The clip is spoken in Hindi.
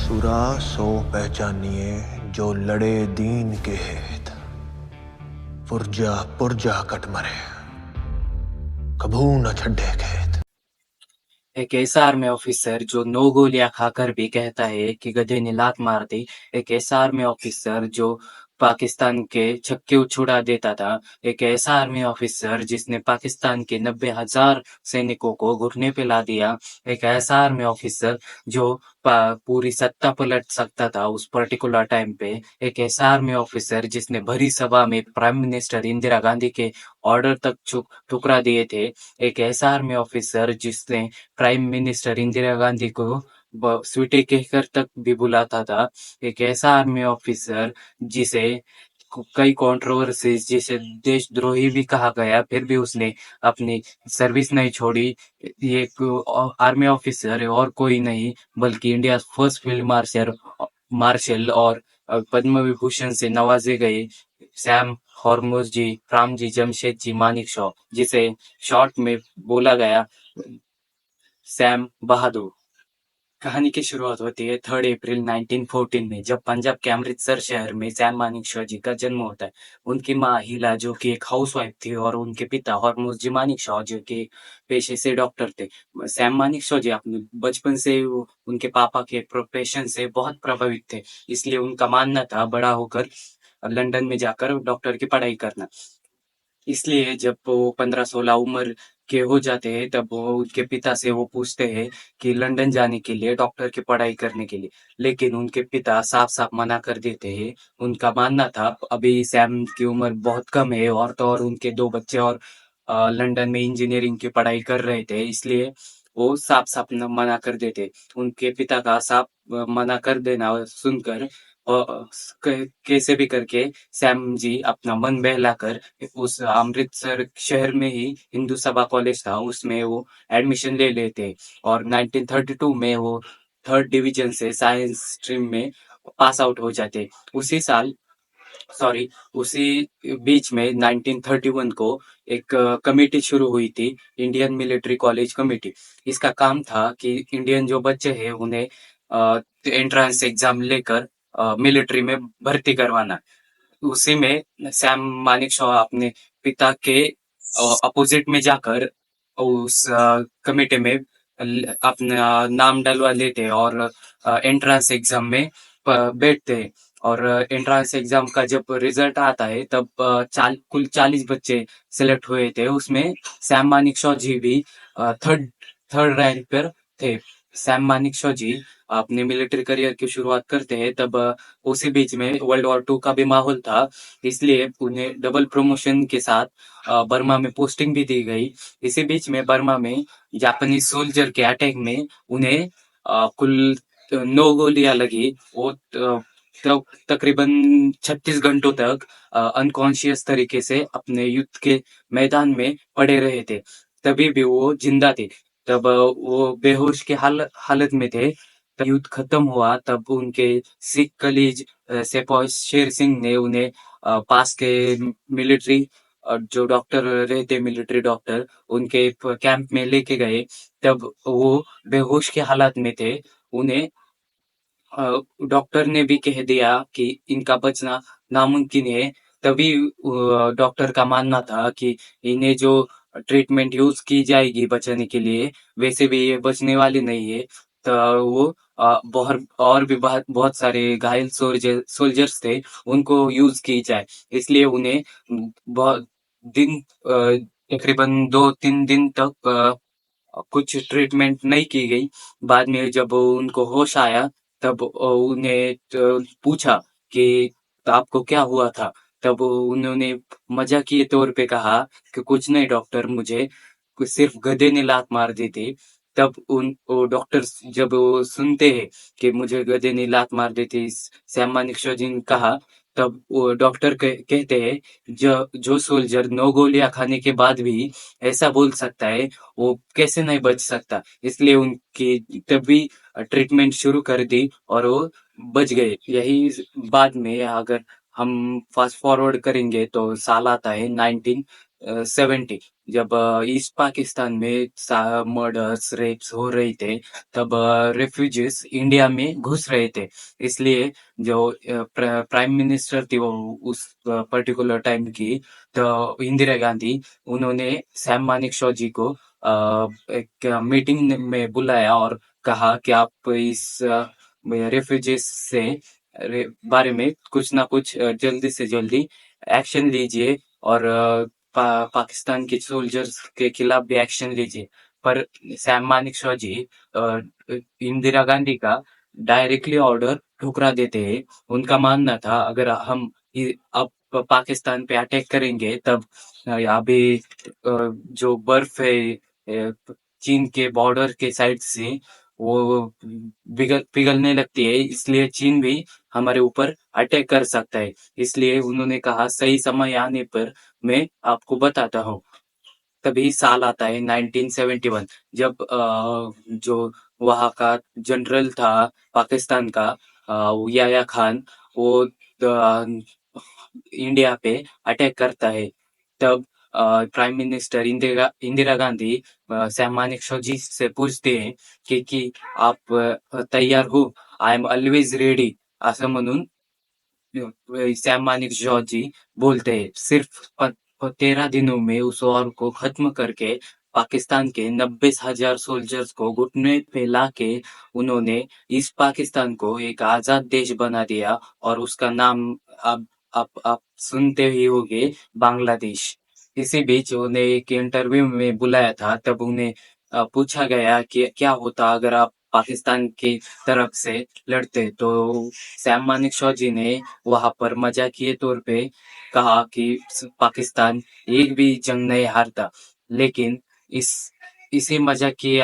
सुरा सो पहचानिए जो लड़े दीन के हेत, पुरजा पुरजा कट मरे, कभू न छड्डे खेत। एक ऐसा आर्मी ऑफिसर जो 9 गोलियां खाकर भी कहता है कि गधे ने लात मार दी। एक ऐसा आर्मी ऑफिसर जो पाकिस्तान के छक्के छुड़ा देता था। एक ऐसा आर्मी ऑफिसर जिसने पाकिस्तान के 90,000 सैनिकों को घुटने पे ला दिया। एक ऐसा आर्मी ऑफिसर जो पूरी सत्ता पलट सकता था उस पर्टिकुलर टाइम पे। एक ऐसा आर्मी ऑफिसर जिसने भरी सभा में प्राइम मिनिस्टर इंदिरा गांधी के ऑर्डर तक ठुकरा दिए थे। एक ऐसा आर्मी ऑफिसर जिसने प्राइम मिनिस्टर इंदिरा गांधी को स्वीटी कहकर तक भी बुलाता था। एक ऐसा आर्मी ऑफिसर जिसे कई कंट्रोवर्सीज, जिसे देशद्रोही भी कहा गया, फिर भी उसने अपनी सर्विस नहीं छोड़ी। ये एक आर्मी ऑफिसर है और कोई नहीं बल्कि India first field marshal marshal और पद्म विभूषण से नवाजे गए Sam Hormusji, Framji Jamshedji Manekshaw, जिसे शॉर्ट में बोला गया सैम बहादुर। कहानी की शुरुआत होती है 3 अप्रैल 1914 में, जब पंजाब के अमृतसर शहर में सैम मानेकशॉ जी का जन्म होता है। उनकी माँ हीला जो कि एक हाउसवाइफ थी और उनके पिता हरमुज जी मानेकशॉ जो कि पेशे से डॉक्टर थे। सैम मानेकशॉ जी अपने बचपन से उनके पापा के प्रोफेशन से बहुत प्रभावित थे, इसलिए उनका मानना था बड़ा होकर लंदन में जाकर डॉक्टर की पढ़ाई करना। इसलिए जब वो 15-16 उम्र के हो जाते हैं तब वो उनके पिता से वो पूछते हैं कि लंदन जाने के लिए डॉक्टर की पढ़ाई करने के लिए, लेकिन उनके पिता साफ-साफ मना कर देते हैं। उनका मानना था अभी सैम की उम्र बहुत कम है और तो और उनके 2 बच्चे और लंदन में इंजीनियरिंग की पढ़ाई कर रहे थे, इसलिए वो साफ-साफ मना कर देते। उनके पिता का साफ मना कर देना सुनकर कैसे भी करके सैम जी अपना मन बहलाकर उस अमृतसर शहर में ही हिंदू सभा कॉलेज था उसमें वो एडमिशन ले लेते और 1932 में वो थर्ड डिवीजन से साइंस स्ट्रीम में पास आउट हो जाते। उसी साल, सॉरी, उसी बीच में 1931 को एक कमेटी शुरू हुई थी, इंडियन मिलिट्री कॉलेज कमेटी। इसका काम था कि इंडियन जो बच्चे हैं उन्हें एंट्रेंस एग्जाम लेकर मिलिट्री में भर्ती करवाना। उसी में सैम मानेकशॉ अपने पिता के अपोजिट में जाकर उस कमेटी में अपना नाम डलवा लेते और एंट्रेंस एग्जाम में बैठते हैं। और एंट्रेंस एग्जाम का जब रिजल्ट आता है तब कुल 40 बच्चे सिलेक्ट हुए थे, उसमें सैम मानेकशॉ जी भी थर्ड थर्ड रैंक पर थे। सैम मानेकशॉ जी अपने मिलिट्री करियर की शुरुआत करते हैं तब उसी बीच में वर्ल्ड वॉर 2 का भी माहौल था, इसलिए उन्हें डबल प्रमोशन के साथ बर्मा में पोस्टिंग भी दी गई। इसी बीच में बर्मा में जापानीज सोल्जर के अटैक में उन्हें कुल 9 गोलियां लगी। वो तकरीबन 36 घंटों तक अनकॉन्शियस तरीके से अपने युद्ध के मैदान में पड़े रहे थे, तभी भी वो जिंदा थे। तब वो बेहोश के हालत में थे। तब युद्ध खत्म हुआ तब उनके सिख कलीग सेपॉय शेर सिंह ने उन्हें पास के मिलिट्री जो डॉक्टर रहते मिलिट्री डॉक्टर उनके कैंप में लेके गए। तब वो बेहोश के हालत में थे। उन्हें डॉक्टर ने भी कह दिया कि इनका बचना नामुमकिन है। तभी डॉक्टर का मानना था कि इन्हें जो ट्रीटमेंट यूज की जाएगी बचाने के लिए वैसे भी ये बचने वाली नहीं है। तो वो बहुत और भी बहुत सारे घायल सोल्जर्स थे, उनको यूज की जाए, इसलिए उन्हें बहुत दिन तकरीबन 2-3 दिन तक कुछ ट्रीटमेंट नहीं की गई। बाद में जब उनको होश आया तब उन्हें पूछा कि आपको क्या हुआ था? तब उन्होंने मजाकिये तौर पे कहा कि कुछ नहीं डॉक्टर, मुझे सिर्फ गधे ने लात मार दी थी। तब उन वो डॉक्टर्स जब वो सुनते हैं कि मुझे गधे ने लात मार दी थी, सैम मानेकशॉ जी ने कहा, तब वो डॉक्टर कहते हैं जो सोल्जर 9 गोलियां खाने के बाद भी ऐसा बोल सकता है वो कैसे नहीं बच सकता, इसलिए उनकी तभी ट्रीटमेंट शुरू कर दी और वो बच गए। यही बाद में अगर हम फास्ट फॉरवर्ड करेंगे तो साल आता है 19 1970 जब ईस्ट पाकिस्तान में मर्डर्स रेप्स हो रहे थे, तब रेफ्यूजीज इंडिया में घुस रहे थे। इसलिए जो प्राइम मिनिस्टर थी वो उस पर्टिकुलर टाइम की, तो इंदिरा गांधी, उन्होंने सैम मानेकशॉ जी को एक मीटिंग में बुलाया और कहा कि आप इस रेफ्यूजीज से बारे में कुछ ना कुछ जल्दी से जल्दी एक्शन लीजिए और पाकिस्तान के सोल्जर्स के खिलाफ भी एक्शन लीजिए। पर सैम मानेकशॉ जी अ, इंदिरा गांधी का डायरेक्टली ऑर्डर ठुकरा देते हैं। उनका मानना था अगर हम अब पाकिस्तान पे अटैक करेंगे तब अभी जो बर्फ है चीन के बॉर्डर के साइड से वो पिघलने लगती है, इसलिए चीन भी हमारे ऊपर अटैक कर सकता है। इसलिए उन्होंने कहा सही समय आने पर मैं आपको बताता हूँ। तभी साल आता है 1971 जब जो वहाँ का जनरल था पाकिस्तान का, वो याया खान, वो इंडिया पे अटैक करता है। तब प्राइम मिनिस्टर इंदिरा इंदिरा गांधी सैम मानेकशॉ जी से पूछते हैं कि आप तैयार हो, आई एम ऑलवेज रेडी, असं म्हणून सैम मानेकशॉ जी बोलते हैं। सिर्फ 13 दिनों में उस वॉर को खत्म करके पाकिस्तान के 90,000 सोल्जर्स को घुटने पे लाके उन्होंने ईस्ट पाकिस्तान को एक आजाद देश बना दिया और उसका नाम अब आप सुनते ही होंगे, बांग्लादेश। इसी बीच उन्हें एक इंटरव्यू में बुलाया था, तब उन्हें पूछा गया कि क्या होता अगर आप पाकिस्तान की तरफ से लड़ते, तो सैम मानेकशॉ जी ने वहां पर मजाकिये तौर पे कहा कि पाकिस्तान एक भी जंग नहीं हारता। लेकिन इस इसी मजाकिये